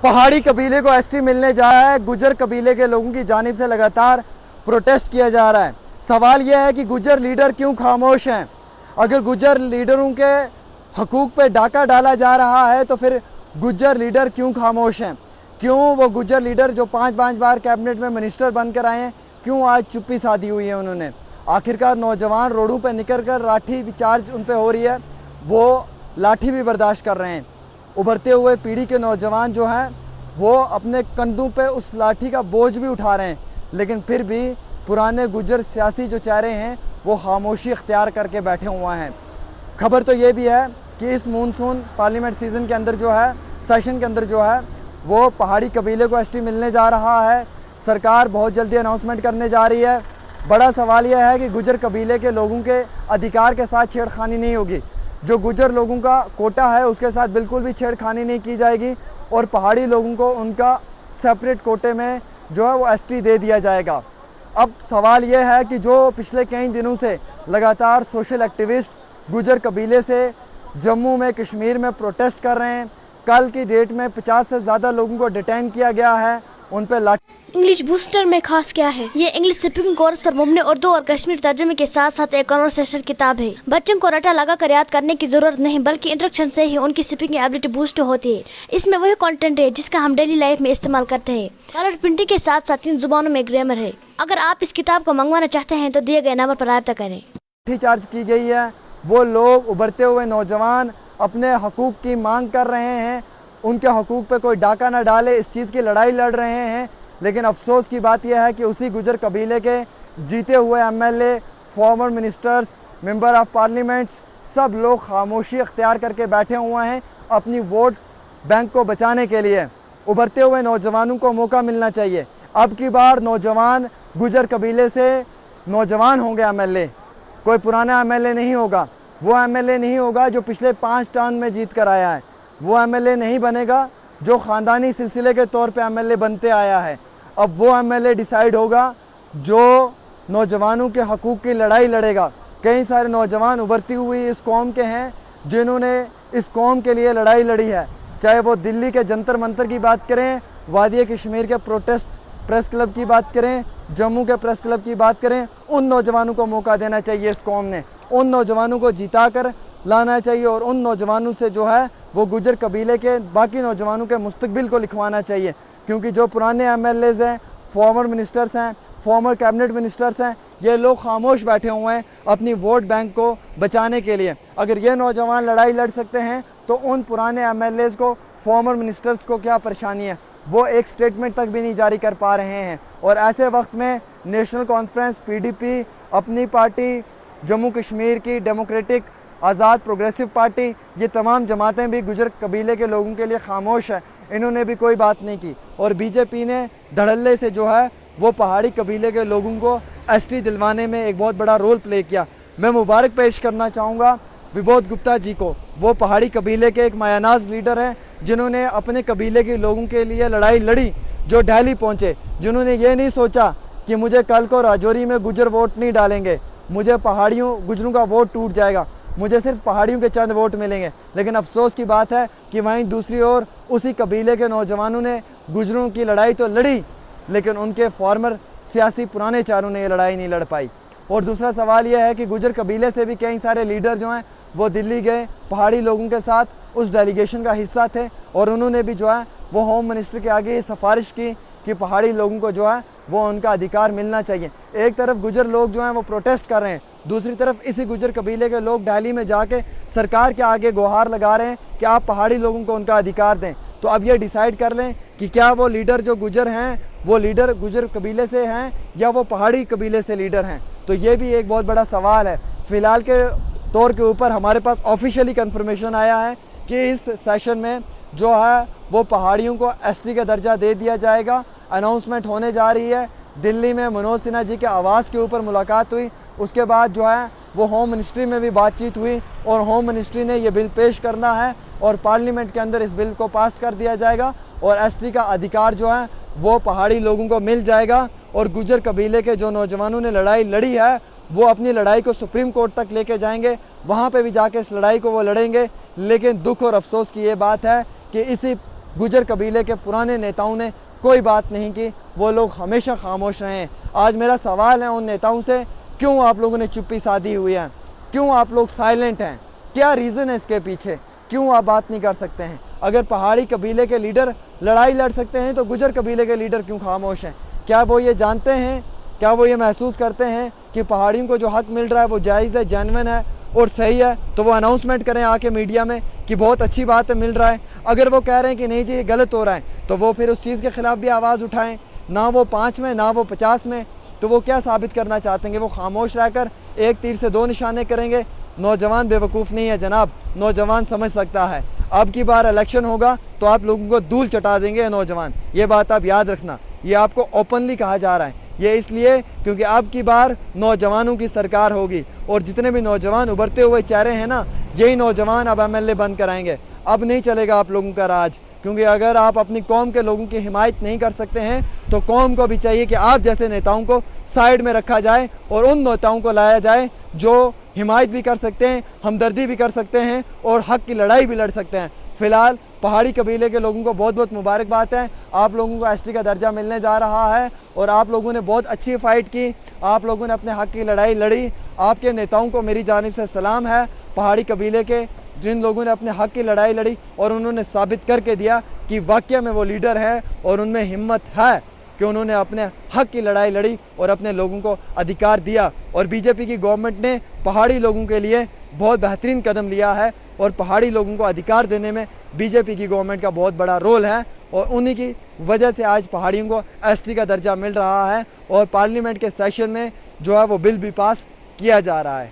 पहाड़ी कबीले को एसटी मिलने जा रहा है। गुजर कबीले के लोगों की जानिब से लगातार प्रोटेस्ट किया जा रहा है। सवाल यह है कि गुजर लीडर क्यों खामोश हैं। अगर गुजर लीडरों के हकूक़ पे डाका डाला जा रहा है तो फिर गुजर लीडर क्यों खामोश हैं। क्यों वो गुजर लीडर जो 5 बार कैबिनेट में मिनिस्टर बनकर आए हैं, क्यों आज चुप्पी साधी हुई है उन्होंने। आखिरकार नौजवान रोडों पर निकल कर लाठी चार्ज उन पर हो रही है, वो लाठी भी बर्दाश्त कर रहे हैं। उभरते हुए पीढ़ी के नौजवान जो हैं वो अपने कंधों पे उस लाठी का बोझ भी उठा रहे हैं, लेकिन फिर भी पुराने गुजर सियासी जो चेहरे हैं वो खामोशी इख्तियार करके बैठे हुए हैं। खबर तो ये भी है कि इस मानसून पार्लियामेंट सीज़न के अंदर जो है, सेशन के अंदर जो है, वो पहाड़ी कबीले को एसटी मिलने जा रहा है। सरकार बहुत जल्दी अनाउंसमेंट करने जा रही है। बड़ा सवाल यह है कि गुजर कबीले के लोगों के अधिकार के साथ छेड़खानी नहीं होगी। जो गुजर लोगों का कोटा है उसके साथ बिल्कुल भी छेड़खानी नहीं की जाएगी और पहाड़ी लोगों को उनका सेपरेट कोटे में जो है वो एसटी दे दिया जाएगा। अब सवाल यह है कि जो पिछले कई दिनों से लगातार सोशल एक्टिविस्ट गुजर कबीले से जम्मू में, कश्मीर में प्रोटेस्ट कर रहे हैं। कल की डेट में 50 से ज़्यादा लोगों को डिटेन किया गया है, उन पर लाठी। इंग्लिश बूस्टर में खास क्या है? ये इंग्लिश स्पीकिंग कोर्स पर मुबनी उर्दू और कश्मीरी तर्जुमे के साथ साथ एक कन्वर्सेशन किताब है। बच्चों को रटा लगा कर याद करने की जरूरत नहीं, बल्कि इंस्ट्रक्शन से ही उनकी स्पीकिंग एबिलिटी बूस्ट होती है। इसमें वही कंटेंट है जिसका हम डेली लाइफ में इस्तेमाल करते हैं। कलर प्रिंटिंग के साथ साथ 3 जुबानों में ग्रामर है। अगर आप इस किताब को मंगवाना चाहते हैं तो दिए गए नंबर पर राब्ता करें। लाठी चार्ज की गई है, वो लोग उभरते हुए नौजवान अपने हकूक़ की मांग कर रहे हैं, उनके हकूक़ पे कोई डाका ना डाले, इस चीज़ की लड़ाई लड़ रहे हैं। लेकिन अफसोस की बात यह है कि उसी गुजर कबीले के जीते हुए MLA, farmer ministers, member of parliaments, सब लोग खामोशी अख्तियार करके बैठे हुए हैं अपनी वोट बैंक को बचाने के लिए। उभरते हुए नौजवानों को मौका मिलना चाहिए। अब की बार नौजवान गुजर कबीले से नौजवान होंगे एमएलए, कोई पुराना एमएलए नहीं होगा। वो एमएलए नहीं होगा जो पिछले 5 टर्म में जीत कर आया है। वो एमएलए नहीं बनेगा जो ख़ानदानी सिलसिले के तौर पे एमएलए बनते आया है। अब वो एमएलए डिसाइड होगा जो नौजवानों के हकूक़ की लड़ाई लड़ेगा। कई सारे नौजवान उभरती हुई इस कौम के हैं जिन्होंने इस कौम के लिए लड़ाई लड़ी है, चाहे वो दिल्ली के जंतर मंतर की बात करें, वादी कश्मीर के प्रोटेस्ट प्रेस क्लब की बात करें, जम्मू के प्रेस क्लब की बात करें। उन नौजवानों को मौका देना चाहिए इस कौम ने, उन नौजवानों को जिता कर लाना चाहिए और उन नौजवानों से जो है वो गुजर कबीले के बाकी नौजवानों के मुस्तकबिल को लिखवाना चाहिए। क्योंकि जो पुराने एमएलएज़ हैं, फॉर्मर मिनिस्टर्स हैं, फॉर्मर कैबिनेट मिनिस्टर्स हैं, ये लोग खामोश बैठे हुए हैं अपनी वोट बैंक को बचाने के लिए। अगर ये नौजवान लड़ाई लड़ सकते हैं तो उन पुराने एमएलएज़ को, फॉर्मर मिनिस्टर्स को क्या परेशानी है। वो एक स्टेटमेंट तक भी नहीं जारी कर पा रहे हैं। और ऐसे वक्त में नेशनल कॉन्फ्रेंस, पीडीपी, अपनी पार्टी, जम्मू कश्मीर की डेमोक्रेटिक आज़ाद प्रोग्रेसिव पार्टी, ये तमाम जमातें भी गुजर कबीले के लोगों के लिए खामोश है। इन्होंने भी कोई बात नहीं की। और बीजेपी ने धड़ल्ले से जो है वो पहाड़ी कबीले के लोगों को एसटी दिलवाने में एक बहुत बड़ा रोल प्ले किया। मैं मुबारक पेश करना चाहूँगा विबोध गुप्ता जी को। वो पहाड़ी कबीले के एक मायानाज लीडर हैं जिन्होंने अपने कबीले के लोगों के लिए लड़ाई लड़ी, जो दिल्ली पहुँचे, जिन्होंने ये नहीं सोचा कि मुझे कल को राजौरी में गुजर वोट नहीं डालेंगे, मुझे पहाड़ियों गुजरों का वोट टूट जाएगा, मुझे सिर्फ पहाड़ियों के चंद वोट मिलेंगे। लेकिन अफसोस की बात है कि वहीं दूसरी ओर उसी कबीले के नौजवानों ने गुजरों की लड़ाई तो लड़ी, लेकिन उनके फॉर्मर सियासी पुराने चारों ने ये लड़ाई नहीं लड़ पाई। और दूसरा सवाल यह है कि गुजर कबीले से भी कई सारे लीडर जो हैं वो दिल्ली गए, पहाड़ी लोगों के साथ उस डेलीगेशन का हिस्सा थे और उन्होंने भी जो है वो होम मिनिस्टर के आगे ये सिफारिश की कि पहाड़ी लोगों को जो है वो उनका अधिकार मिलना चाहिए। एक तरफ गुजर लोग जो हैं वो प्रोटेस्ट कर रहे हैं, दूसरी तरफ इसी गुजर कबीले के लोग दिल्ली में जाके सरकार के आगे गुहार लगा रहे हैं कि आप पहाड़ी लोगों को उनका अधिकार दें। तो अब ये डिसाइड कर लें कि क्या वो लीडर जो गुजर हैं वो लीडर गुजर कबीले से हैं या वो पहाड़ी कबीले से लीडर हैं। तो ये भी एक बहुत बड़ा सवाल है। फ़िलहाल के तौर के ऊपर हमारे पास ऑफिशियली कंफर्मेशन आया है कि इस सेशन में जो है वो पहाड़ियों को एसटी का दर्जा दे दिया जाएगा। अनाउंसमेंट होने जा रही है। दिल्ली में मनोज सिन्हा जी के आवास के ऊपर मुलाकात हुई, उसके बाद जो है वो होम मिनिस्ट्री में भी बातचीत हुई और होम मिनिस्ट्री ने ये बिल पेश करना है और पार्लियामेंट के अंदर इस बिल को पास कर दिया जाएगा और एसटी का अधिकार जो है वो पहाड़ी लोगों को मिल जाएगा। और गुजर कबीले के जो नौजवानों ने लड़ाई लड़ी है वो अपनी लड़ाई को सुप्रीम कोर्ट तक लेके जाएंगे, वहाँ पे भी जाके इस लड़ाई को वो लड़ेंगे। लेकिन दुख और अफसोस की ये बात है कि इसी गुजर कबीले के पुराने नेताओं ने कोई बात नहीं की, वो लोग हमेशा खामोश रहे हैं। आज मेरा सवाल है उन नेताओं से, क्यों आप लोगों ने चुप्पी साधी हुई है, क्यों आप लोग साइलेंट हैं, क्या रीज़न है इसके पीछे, क्यों आप बात नहीं कर सकते हैं? अगर पहाड़ी कबीले के लीडर लड़ाई लड़ सकते हैं तो गुजर कबीले के लीडर क्यों खामोश हैं? क्या वो ये जानते हैं, क्या वो ये महसूस करते हैं कि पहाड़ियों को जो हक मिल रहा है वो जायज़ है, जेन्युइन है और सही है? तो वो अनाउंसमेंट करें आके मीडिया में कि बहुत अच्छी बात है, मिल रहा है। अगर वो कह रहे हैं कि नहीं जी ये गलत हो रहा है, तो वो फिर उस चीज़ के ख़िलाफ़ भी आवाज़ उठाएं। ना वो 5 में ना वो 50 में, तो वो क्या साबित करना चाहते हैं? वो खामोश रहकर एक तीर से 2 निशाने करेंगे? नौजवान बेवकूफ़ नहीं है जनाब, नौजवान समझ सकता है। अब की बार इलेक्शन होगा तो आप लोगों को धूल चटा देंगे ये नौजवान, ये बात आप याद रखना। ये आपको ओपनली कहा जा रहा है, ये इसलिए क्योंकि अब की बार नौजवानों की सरकार होगी और जितने भी नौजवान उभरते हुए चेहरे हैं ना, यही नौजवान अब MLA बंद कराएंगे। अब नहीं चलेगा आप लोगों का राज, क्योंकि अगर आप अपनी कौम के लोगों की हिमायत नहीं कर सकते हैं तो कौम को भी चाहिए कि आप जैसे नेताओं को साइड में रखा जाए और उन नेताओं को लाया जाए जो हिमायत भी कर सकते हैं, हमदर्दी भी कर सकते हैं और हक की लड़ाई भी लड़ सकते हैं। फ़िलहाल पहाड़ी कबीले के लोगों को बहुत बहुत मुबारकबाद है, आप लोगों को ST का दर्जा मिलने जा रहा है और आप लोगों ने बहुत अच्छी फ़ाइट की, आप लोगों ने अपने हक की लड़ाई लड़ी। आपके नेताओं को मेरी जानिब से सलाम है, पहाड़ी कबीले के जिन लोगों ने अपने हक की लड़ाई लड़ी और उन्होंने साबित करके दिया कि वाकई में वो लीडर है और उनमें हिम्मत है कि उन्होंने अपने हक की लड़ाई लड़ी और अपने लोगों को अधिकार दिया। और BJP की गवर्नमेंट ने पहाड़ी लोगों के लिए बहुत बेहतरीन कदम लिया है और पहाड़ी लोगों को अधिकार देने में BJP की गवर्नमेंट का बहुत बड़ा रोल है और उन्हीं की वजह से आज पहाड़ियों को ST का दर्जा मिल रहा है और पार्लियामेंट के सेशन में जो है वो बिल भी पास किया जा रहा है।